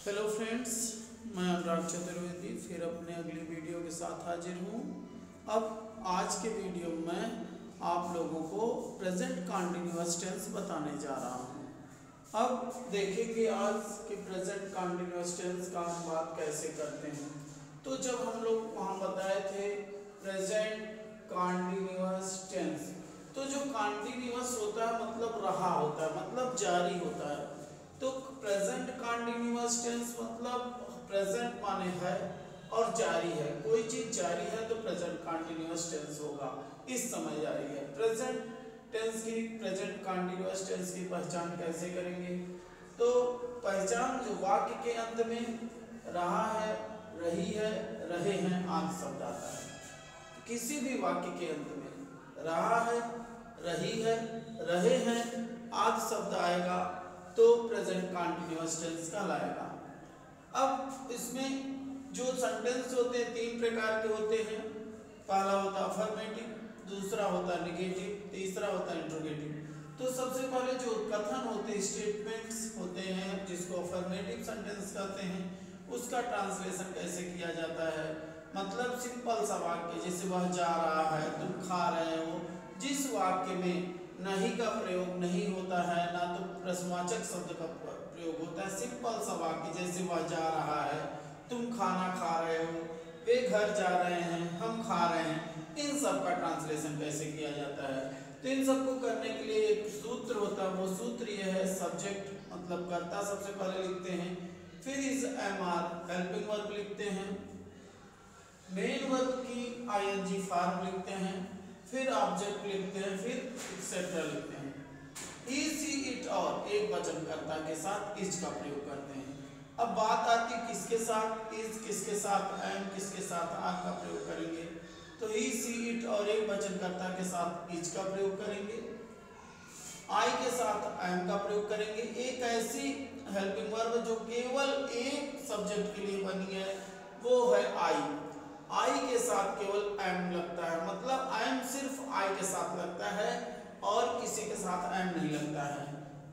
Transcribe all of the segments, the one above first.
Hello friends, मैं अनुराग चतुर्वेदी फिर अपने अगली वीडियो के साथ हाजिर हूँ। अब आज के वीडियो में आप लोगों को प्रेजेंट कंटीन्यूअस टेंस बताने जा रहा हूँ। अब देखेंगे आज कि प्रेजेंट कंटीन्यूअस टेंस का हम बात कैसे करते हैं। तो जब हम लोग वहाँ बताए थे प्रेजेंट कंटीन्यूअस टेंस, तो जो कंटीन्यूअस होता है मतलब रहा होता है, मतलब जारी होता है। तो प्रेजेंट कंटीन्यूअस टेंस मतलब प्रेजेंट माने है और जारी है, कोई चीज जारी है तो प्रेजेंट कंटीन्यूअस टेंस होगा, इस समय जारी है। प्रेजेंट टेंस की, प्रेजेंट कंटीन्यूअस टेंस की पहचान कैसे करेंगे? तो पहचान जो वाक्य के अंत में रहा है, रही है, रहे हैं आदि शब्द आता है। किसी भी वाक्य के अंत में रहा है, रही है, रहे हैं आदि शब्द आएगा तो प्रेजेंट कंटीन्यूअस टेंस कहलाएगा। अब इसमें जो सेंटेंस होते हैं तीन प्रकार के होते हैं। पहला होता है अफर्मेटिव, दूसरा होता है नेगेटिव, तीसरा होता है इंट्रोगेटिव। तो सबसे पहले जो कथन होते हैं, स्टेटमेंट्स होते हैं, जिसको अफर्मेटिव सेंटेंस कहते हैं, उसका ट्रांसलेशन कैसे किया जाता है? मतलब सिंपल सा वाक्य, जैसे वह जा रहा है, तुम खा रहे हो, जिस वाक्य में नहीं का प्रयोग नहीं होता है, ना तो प्रश्नवाचक शब्द का प्रयोग होता है, सिंपल सा वाक्य जैसे वह जा रहा है, तुम खाना खा रहे हो, वे घर जा रहे हैं, हम खा रहे हैं, इन सब का ट्रांसलेशन कैसे किया जाता है? तो इन सबको करने के लिए एक सूत्र होता है, वो सूत्र ये है, सब्जेक्ट मतलब कर्ता सबसे पहले लिखते हैं, फिर इज एमआर हेल्पिंग वर्ब लिखते हैं, मेन वर्ब की आईएनजी फॉर्म लिखते हैं, फिर ऑब्जेक्ट लिखते हैं, फिर एक्सेट्रा लिखते हैं। ही सी इट और एक वचनकर्ता के साथ इज का प्रयोग करते हैं। अब बात आती है किसके साथ इज, किसके साथ एम, किसके साथ आर का प्रयोग करेंगे। तो ही सी इट और एक वचनकर्ता के साथ इज का प्रयोग करेंगे, आई के साथ एम का प्रयोग करेंगे। एक ऐसी हेल्पिंग वर्ब जो केवल एक सब्जेक्ट के लिए बनी है वो है आई। आई के साथ केवल एम लगता है, मतलब एम सिर्फ आई के साथ लगता है और किसी के साथ एम नहीं लगता है।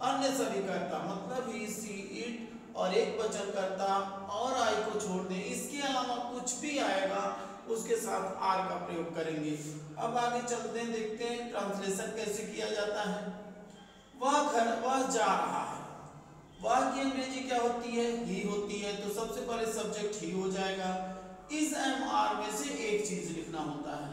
अन्य सभी कर्ता मतलब ही सी इट और एक वचनकर्ता और आई को छोड़ दें, इसके अलावा कुछ भी आएगा उसके साथ आर का प्रयोग करेंगे। अब आगे चलते हैं, देखते हैं ट्रांसलेशन कैसे किया जाता है। वह जा रहा है, वह की अंग्रेजी क्या होती है? ही होती है, तो सबसे पहले सब्जेक्ट ही हो जाएगा। इस एम आर में से एक चीज लिखना होता है,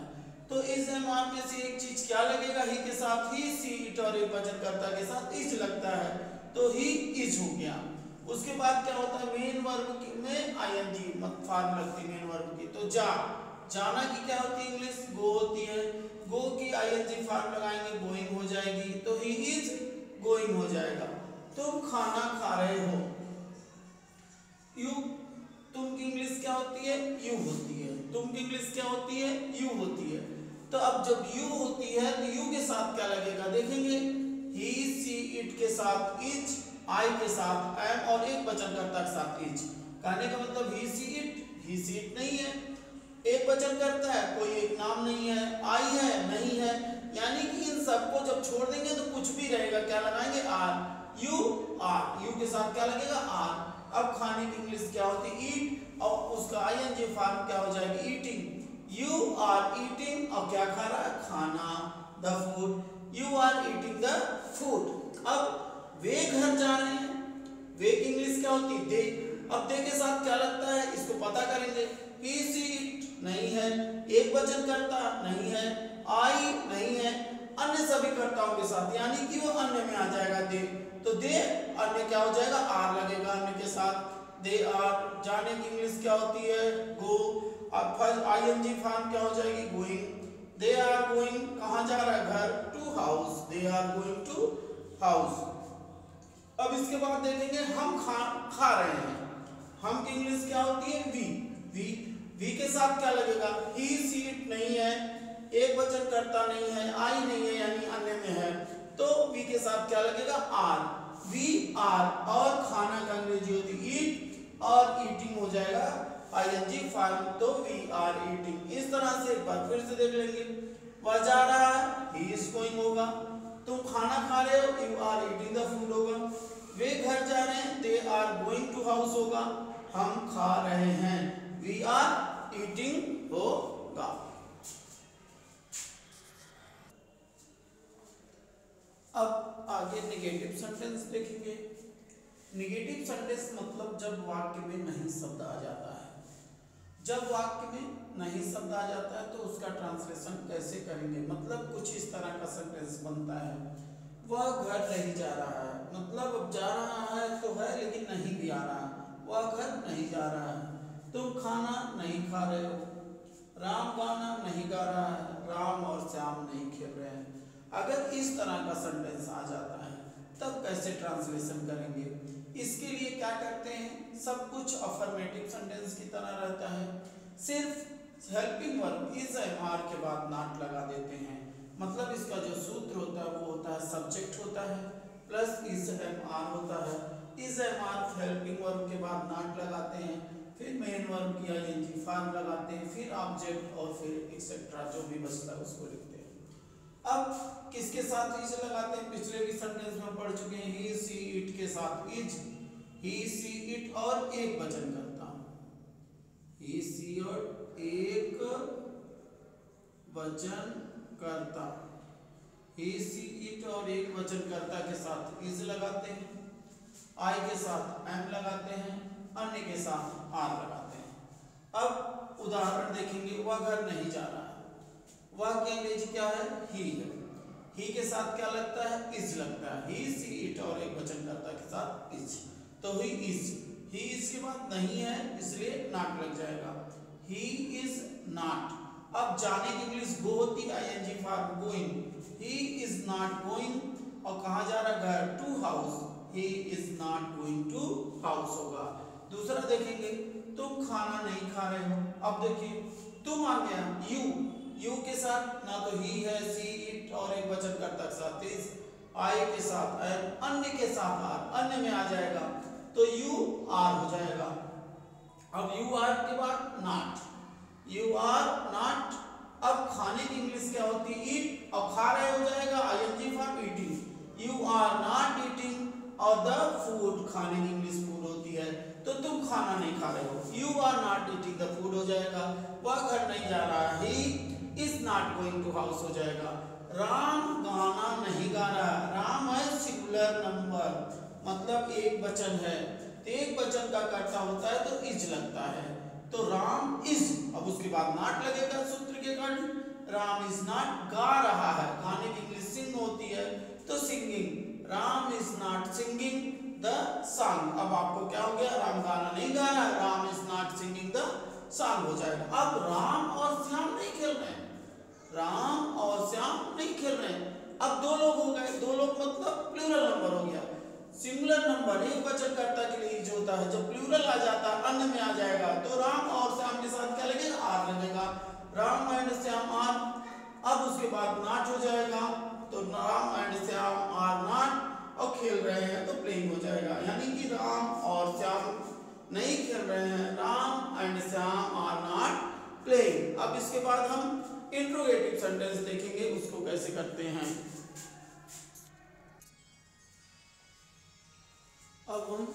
तो इस एम आर में से एक चीज क्या लगेगा? ही के साथ ही सी इट और एक वचनकर्ता के साथ इज लगता है, तो ही इज हो गया। उसके बाद क्या होता है? मेन वर्ब में आईएनजी फॉर्म लगती है मेन वर्ब की, तो जाना की क्या होती है इंग्लिश? गो होती है, गो की आईएनजी फॉर्म लगाएंगे, गोइंग हो जाएगी, तो ही इज गोइंग हो जाएगा। तुम खाना खा रहे हो, तुम की इंग्लिश क्या होती है? यू होती है। तुम की इंग्लिश क्या होती है? यू होती है। तो अब जब यू होती है तो यू के साथ क्या लगेगा देखेंगे, ही सी इट के साथ इज, आई के साथ एम और एक वचनकर्ता के साथ इज। कहने का मतलब ही सी इट नहीं है, एक वचनकर्ता है, कोई एक नाम नहीं है, आई है नहीं है, यानी कि इन सबको जब छोड़ देंगे तो कुछ भी रहेगा, क्या लगाएंगे? आर। यू के साथ क्या लगेगा? आर। अब खाने की इंग्लिश क्या होती है? ईट, और उसका आईएनजी फॉर्म क्या हो जाएगी? ईटिंग। यू आर ईटिंग, और क्या खा रहा है? खाना, the food. You are eating the food. अब वे घर जा रहे हैं, वे की इंग्लिश क्या होती है? दे। अब दे के साथ क्या लगता है इसको पता करेंगे। ही सी इट नहीं है, एक वचनकर्ता नहीं है, आई नहीं है, अन्य सभी कर्ताओं के साथ, यानी कि वो अन्य में आ जाएगा दे, तो दे अन्य क्या हो जाएगा? आर लगेगा अन्य के साथ, दे आर। जाने की इंग्लिश क्या होती है? गो। अब फर्स्ट आईएनजी फॉर्म क्या हो जाएगी? गोइंग। दे आर गोइंग, कहाँ जा रहा है? घर। To house, they are going to house. अब इसके बाद देखेंगे हम खा रहे हैं, हम की इंग्लिश क्या होती है? वी के साथ क्या लगेगा? ही सी इट नहीं है, एक वचनकर्ता नहीं है, आई नहीं है, यानी अन्य में है, तो वी के साथ क्या लगेगा? आर। वी आर, और खाना का अंग्रेजी होती ईट और ईटिंग हो जाएगा आईएनजी फॉर्म, तो वी आर ईटिंग। इस तरह से एक बार फिर से देख लेंगे। वह जा रहा है, ही इज गोइंग होगा। तुम खाना खा रहे हो, you are eating the food होगा। वे घर जा रहे हैं, they are are going to house होगा, हम खा रहे हैं, वी आर ईटिंग होगा। अब आगे नेगेटिव सेंटेंस देखेंगे। नेगेटिव सेंटेंस मतलब जब वाक्य में नहीं शब्द आ जाता है। जब वाक्य में नहीं शब्द आ जाता है तो उसका ट्रांसलेशन कैसे करेंगे, मतलब कुछ इस तरह का सेंटेंस बनता है, वह घर नहीं जा रहा है, मतलब अब जा रहा है तो है लेकिन नहीं भी आ रहा है, वह घर नहीं जा रहा है, तुम खाना नहीं खा रहे हो, राम गाना नहीं गा रहा है, राम और श्याम नहीं खेल रहे हैं। अगर इस तरह का सेंटेंस आ जाता है तब कैसे ट्रांसलेशन करेंगे? इसके लिए क्या करते हैं, सब कुछ अफर्मेटिव सेंटेंस की तरह रहता है, सिर्फ helping verb is am are के बाद नॉट लगा देते हैं। मतलब इसका जो सूत्र होता है वो होता है सब्जेक्ट होता है प्लस इज एम आर होता है, is am are helping verb के बाद नॉट लगाते हैं, फिर मेन वर्ब की आईएनजी फॉर्म लगाते हैं, फिर ऑब्जेक्ट और फिर एक्सेट्रा जो भी बचता है उसको लिखते हैं। अब किसके साथ इज लगाते हैं? पिछले भी सेंटेंस में पढ़ चुके हैं, ही सी इट के साथ इज, ही सी इट और एक वचन करता, ही सी और एक वचन करता, ही सी इट और एक वचन करता के साथ इज लगाते हैं, आई के साथ एम लगाते हैं, अन्य के साथ आर लगाते हैं। अब उदाहरण देखेंगे, वह घर नहीं जा रहा है, वह की अंग्रेजी क्या है? ही है, ही के साथ क्या लगता है? इज लगता है, ही सी इट और एक वचन करता के साथ इज, तो ही इज के बाद नहीं है इसलिए नॉट लग जाएगा, ही इज नॉट। अब जाने की इंग्लिश गो होती है, ING form going, he is not going और कहाँ जा रहा? घर, to house, he is not going to house होगा। दूसरा देखेंगे, तुम खाना नहीं खा रहे हो। अब देखिए तुम आ गया, यू के साथ ना तो ही है, सी इट और एक वचन करता के साथ इज, आई के साथ एम, अन्य के साथ आर, अन्य में आ जाएगा तो यू आर हो जाएगा। अब यू आर के बाद नॉट, यू आर नॉट। अब खाने की इंग्लिश क्या होती है? ईट, और खा रहे हो जाएगा ING form eating, you are not eating और द फूड, खाने की इंग्लिश फूड होती है, तो तुम खाना नहीं खा रहे हो, you are not eating the food हो जाएगा। वह घर नहीं जा रहा है, he is not going to house हो जाएगा। राम गाना नहीं गा रहा, राम है सिंगुलर नंबर, मतलब एक वचन है, तो एक वचन का कर्ता होता है तो इज लगता है, तो राम इज, अब उसके बाद नॉट लगेगा सूत्र के कारण, राम इज नॉट गा रहा है, गाने की इंग्लिश सिंग होती है तो singing, Ram is not singing the song. अब आपको क्या हो गया? राम गाना नहीं गा रहा है, Ram is not singing the song हो जाएगा। अब राम और श्याम नहीं खेल रहे हैं, राम और श्याम नहीं खेल रहे हैं। अब दो लोग हो गए, दो लोग मतलब प्लूरल नंबर हो गया, सिंगुलर नंबर एक वचन कर्ता के लिए जो होता है, जब प्लूरल आ जाता है अन्य में आ जाएगा तो राम और श्याम के साथ क्या लगेगा? आर लगेगा, राम एंड श्याम आर। अब उसके बाद नॉट हो जाएगा, तो Ram and Shyam are not, और खेल रहे हैं तो प्लेइंग हो जाएगा, यानी कि राम और श्याम नहीं खेल रहे हैं, Ram and Shyam are not playing. अब इसके बाद हम इंट्रोगेटिव सेंटेंस देखेंगे, उसको कैसे करते हैं। अब हम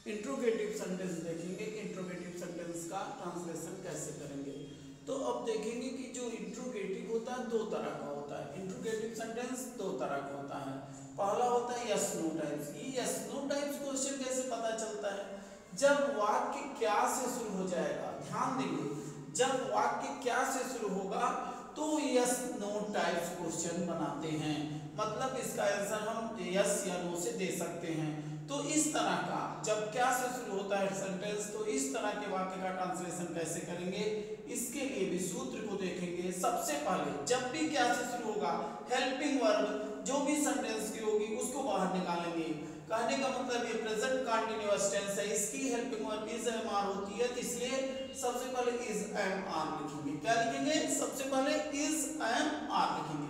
इंट्रोगेटिव सेंटेंस देखेंगे, इंट्रोगेटिव सेंटेंस का ट्रांसलेशन कैसे करेंगे। तो अब देखेंगे कि जो इंट्रोगेटिव होता है दो तरह का होता है, इंट्रोगेटिव सेंटेंस दो तरह का होता है। पहला होता है यस नो टाइप्स। ये यस नो टाइप्स क्वेश्चन कैसे पता चलता है? जब वाक्य क्या से शुरू हो जाएगा, ध्यान देंगे, जब वाक्य क्या से शुरू होगा तो यस नो टाइप्स क्वेश्चन बनाते हैं, मतलब इसका आंसर हम यस या नो से दे सकते हैं। तो इस तरह का जब क्या से शुरू होता है सेंटेंस, तो इस तरह के वाक्य का ट्रांसलेशन कैसे करेंगे, इसके लिए भी सूत्र को देखेंगे। सबसे पहले जब भी क्या से शुरू होगा, हेल्पिंग वर्ब जो भी सेंटेंस की होगी उसको बाहर निकालेंगे। कहने का मतलब ये प्रेजेंट कंटीन्यूअस टेंस है, इसकी helping verb is am are होती है, इसलिए सबसे पहले इज एम आर लिखेंगे। क्या लिखेंगे? सबसे पहले इज एम आर लिखेंगे,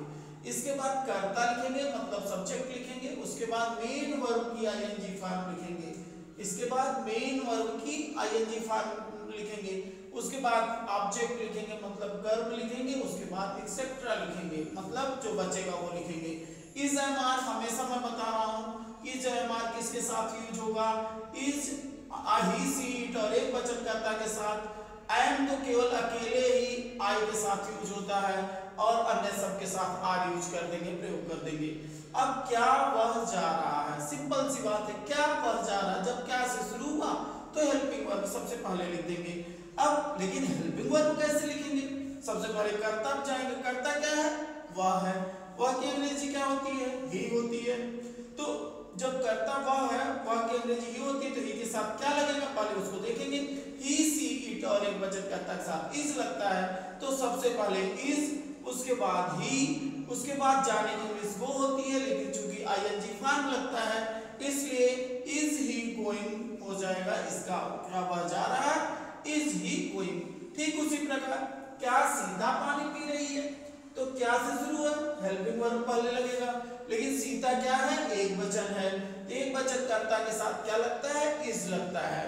इसके बाद कर्ता लिखेंगे मतलब सब्जेक्ट लिखेंगे, उसके बाद मेन वर्ब की आईएनजी फॉर्म लिखेंगे, इसके बाद मेन वर्ब की आईएनजी फॉर्म लिखेंगे, उसके बाद ऑब्जेक्ट लिखेंगे मतलब वर्ब लिखेंगे, उसके बाद एक्सेट्रा लिखेंगे मतलब जो बचेगा वो लिखेंगे। इज एम आर हमेशा मैं बता रहा हूँ इज एमआर किसके साथ यूज होगा, इज ही सी इट और एक वचनकर्ता के साथ, एम तो केवल अकेले ही आई के साथ यूज होता है और अन्य सब के साथ आर यूज कर देंगे, प्रयोग कर देंगे। अब क्या वह जा रहा है, सिंपल सी बात है, क्या वह जा रहा है, जब क्या से शुरू हुआ तो हेल्पिंग वर्ब सबसे पहले लिख देंगे। अब लेकिन हेल्पिंग वर्ब कैसे लिखेंगे, सबसे पहले कर्ता जाएंगे, कर्ता क्या है, वह है, वह की अंग्रेजी क्या होती है, ही होती है। तो जब कर्ता वह है, वह की अंग्रेजी ही होती है, तो ही के साथ क्या लगेगा पहले उसको देखेंगे, ही सी इट और एक वचनकर्ता के साथ इज लगता है, तो सबसे पहले इज, उसके बाद ही, उसके बाद जाने की इंग्लिश वो होती है, लेकिन चूंकि आईएनजी फॉर्म लगता है इसलिए इज ही गोइंग हो जाएगा, इसका क्या वह जा रहा है, इज ही गोइंग। ठीक उसी प्रकार क्या सीता पानी पी रही है, तो क्या से शुरू है, हेल्पिंग वर्ब पहले लगेगा, लेकिन सीता क्या है, एक वचन है, एक वचनकर्ता के साथ क्या लगता है, इज लगता है।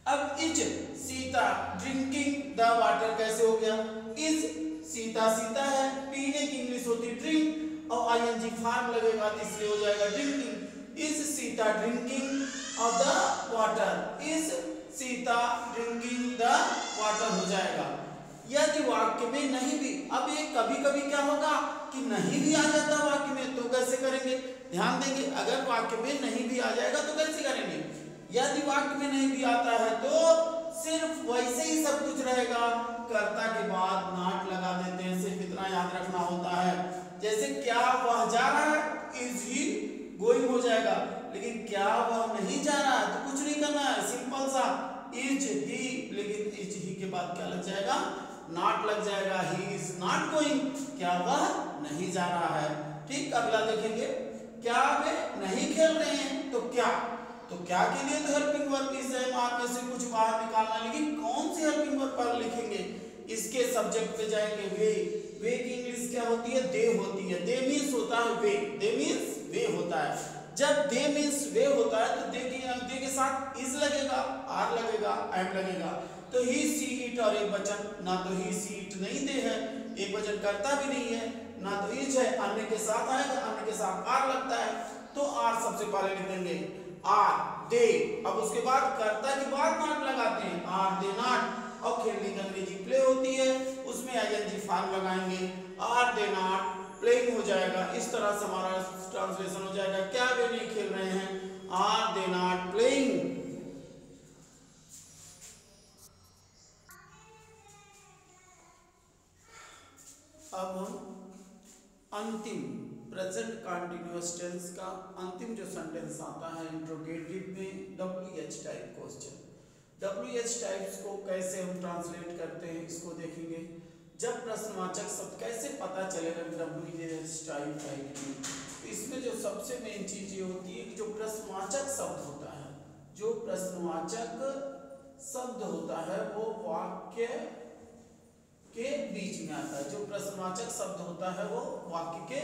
अब is Sita drinking the water कैसे हो गया, इज सीता सीता है, पीने की इंग्लिश होती ड्रिंक और आईएनजी फॉर्म लगेगा तो इसलिए हो जाएगा drinking. Is Sita drinking of the water, is Sita drinking the water हो जाएगा। यदि वाक्य में नहीं भी, अब ये कभी कभी क्या होगा कि नहीं भी आ जाता वाक्य में, तो कैसे करेंगे, ध्यान देंगे, अगर वाक्य में नहीं भी आ जाएगा तो कैसे करेंगे, यदि वाक्य में नहीं भी आता है तो सिर्फ वैसे ही सब कुछ रहेगा, कर्ता के बाद नॉट लगा देते हैं, सिर्फ इतना याद रखना होता है। जैसे क्या वह जा रहा है, इज ही गोइंग हो जाएगा, लेकिन क्या वह नहीं जा रहा है तो कुछ नहीं करना है, सिंपल सा इज ही, लेकिन इज ही के बाद क्या लग जाएगा, नॉट लग जाएगा, ही इज नॉट गोइंग, क्या वह नहीं जा रहा है। ठीक, अगला देखेंगे, क्या वे नहीं खेल रहे हैं, तो क्या, तो क्या के लिए तो हेल्पिंग वर्ब इज एमआर में से कुछ बाहर निकालना, लेकिन कौन सी हेल्पिंग वर्ब पर लिखेंगे, इसके सब्जेक्ट पे जाएंगे, वे की इंग्लिश क्या होती है, दे होती है, दे मींस होता है वे, दे मींस वे होता है, जब दे मींस वे होता है तो दे के साथ इज लगेगा, आर लगेगा, एम लगेगा, तो ही सी इट और एक वचन, ना तो ही सी इट नहीं दे है, एक वचन करता भी नहीं है, ना तो इज है, अन्य के साथ आएगा, अन्य के साथ आर लगता है, तो आर सबसे पहले लिख देंगे, आर दे। अब उसके बाद कर्ता के बाद नॉट लगाते हैं, आर दे नॉट, और खेलने की अंग्रेजी प्ले होती है, उसमें आईएनजी फॉर्म लगाएंगे, आर दे नॉट प्लेइंग हो जाएगा। इस तरह से हमारा ट्रांसलेशन हो जाएगा, क्या वे नहीं खेल रहे हैं, आर दे नॉट प्लेइंग। अब हम अंतिम प्रेजेंट कंटीन्यूअस टेंस का अंतिम जो सेंटेंस आता है इंट्रोगेटिव में, WH type question, WH types को कैसे हम ट्रांसलेट करते हैं इसको देखेंगे। जब प्रश्नवाचक शब्द कैसे पता चलेगा WH टाइप है कि नहीं, तो इसमें जो सबसे मेन चीज ये होती है कि जो प्रश्नवाचक शब्द होता है, जो प्रश्नवाचक शब्द होता है वो वाक्य के बीच में आता है, जो प्रश्नवाचक शब्द होता है वो वाक्य के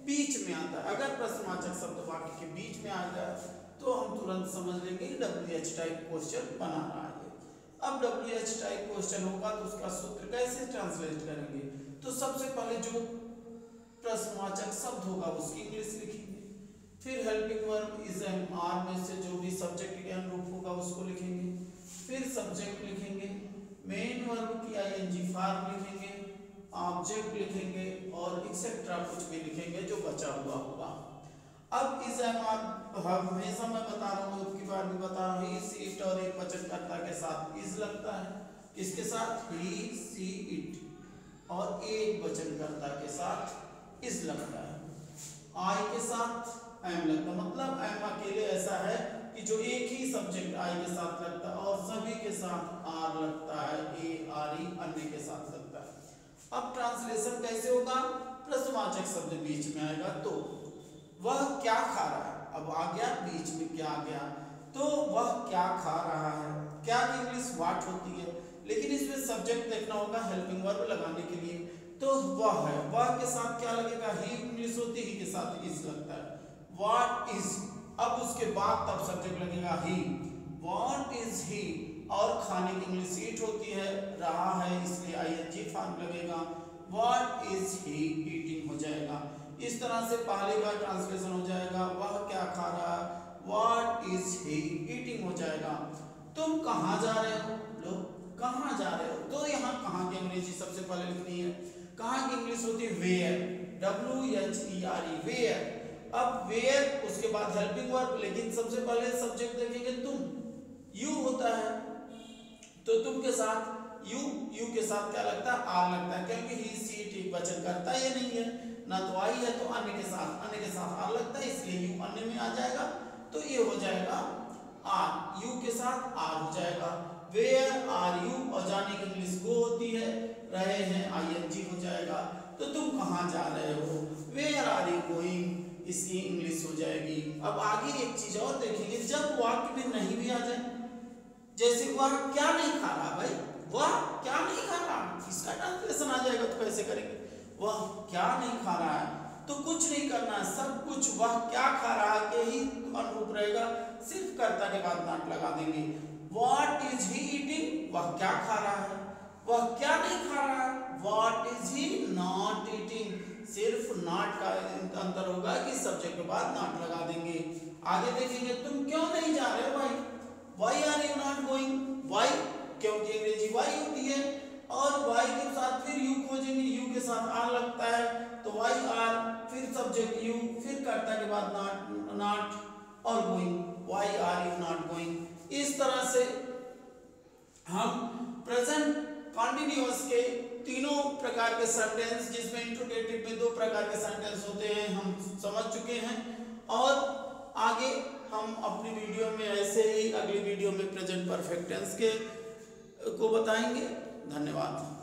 बीच में आता है। अगर प्रश्नवाचक शब्द वाक्य के बीच में आ जाए तो हम तुरंत समझ लेंगे कि WH टाइप क्वेश्चन बना रहा है। अब WH टाइप क्वेश्चन होगा तो उसका सूत्र कैसे ट्रांसलेट करेंगे, तो सबसे पहले जो प्रश्नवाचक शब्द होगा उसकी इंग्लिश लिखेंगे, फिर हेल्पिंग वर्ब इज एमआर में से जो भी सब्जेक्ट के अनुरूप होगा उसको लिखेंगे, फिर सब्जेक्ट लिखेंगे, मेन वर्ब की आईएनजी फॉर्म लिखेंगे, ऑब्जेक्ट लिखेंगे और एक्सेट्रा कुछ भी लिखेंगे जो बचा हुआ होगा। अब इस हमेशा मैं बता रहा हूँ, अब की बार भी बता रहा हूँ, इस इट और एक वचनकर्ता के साथ इज लगता है, किसके साथ, ही सी इट, और एक वचनकर्ता के साथ इज लगता है, आई के साथ एम लगता है, मतलब एम अकेले ऐसा है कि जो एक ही सब्जेक्ट आई के साथ लगता है और सभी के साथ आर लगता है, ए आर ई अन्य के साथ लगता है। अब ट्रांसलेशन कैसे होगा, प्रश्नवाचक शब्द बीच में आएगा तो वह क्या खा रहा है, अब आ गया बीच में क्या आ गया, तो वह क्या खा रहा है, क्या की इंग्लिश व्हाट होती है, लेकिन इसमें सब्जेक्ट देखना होगा हेल्पिंग वर्ब लगाने के लिए, तो वह है, वह के साथ क्या लगेगा, ही इंग्लिश होती है, ही के साथ इज लगता है, व्हाट इज, अब उसके बाद तब सब्जेक्ट लगेगा ही, व्हाट इज ही, और खाने की इंग्लिश ईट होती है, रहा है इसलिए आईएनजी फॉर्म लगेगा, व्हाट इज ही ईटिंग हो जाएगा। इस तरह से पहले का ट्रांसलेशन हो जाएगा, वह क्या खा रहा, व्हाट इज ही ईटिंग हो जाएगा। तुम कहाँ जा रहे हो, लो कहाँ जा रहे हो, तो यहाँ कहाँ की अंग्रेजी सबसे पहले लिखनी है। कहाँ की इंग्लिश होती है वेयर, WHERE वेयर। अब वेयर उसके बाद हेल्पिंग वर्ब, लेकिन सबसे पहले सब्जेक्ट देखेंगे तुम, यू होता है, तो तुम के साथ यू के साथ क्या लगता है, आर लगता है, क्योंकि ही सी इट वचन करता है, ये नहीं है ना, तो आई है, तो अन्य के साथ आर लगता है, इसलिए यू अन्य में आ जाएगा, तो ये हो जाएगा आर, यू के साथ आर हो जाएगा। वेयर आर यू, और जाने की इंग्लिश गो होती है, रहे हैं ING हो जाएगा। तो तुम कहाँ जा रहे हो, वेयर आर यू गोइंग, इसकी इंग्लिश हो जाएगी। अब आगे एक चीज और देखेंगे, जब वाक्य में नहीं भी आ जाए, जैसे वह क्या नहीं खा रहा, भाई वह क्या नहीं खा रहा, इसका ट्रांसलेशन आ जाएगा तो कैसे करेंगे, वह क्या नहीं खा रहा है, तो कुछ नहीं करना है, सब कुछ वह क्या खा रहा है के ही अनुरूप रहेगा, सिर्फ कर्ता के बाद नॉट लगा देंगे। व्हाट इज ही ईटिंग, वह क्या खा रहा है, वह क्या नहीं खा रहा है, what is he not eating, सिर्फ नॉट का अंतर होगा कि सब्जेक्ट के बाद नॉट लगा देंगे। आगे देखेंगे, तुम क्यों नहीं जा रहे हो भाई, why are you not going, why क्योंकि अंग्रेजी वाई होती है, और वाई के साथ फिर यू खोजेंगे, यू के साथ आर लगता है, तो वाई आर, फिर सब्जेक्ट यू, फिर कर्ता के बाद नॉट और going, why are you not going. इस तरह से हम प्रेजेंट कॉन्टिन्यूअस के तीनों प्रकार के सेंटेंस, जिसमें इंट्रोगेटिव में 2 प्रकार के सेंटेंस होते हैं, हम समझ चुके हैं, और आगे हम अपनी वीडियो में ऐसे ही अगली वीडियो में प्रेजेंट परफेक्ट टेंस के को बताएंगे। धन्यवाद।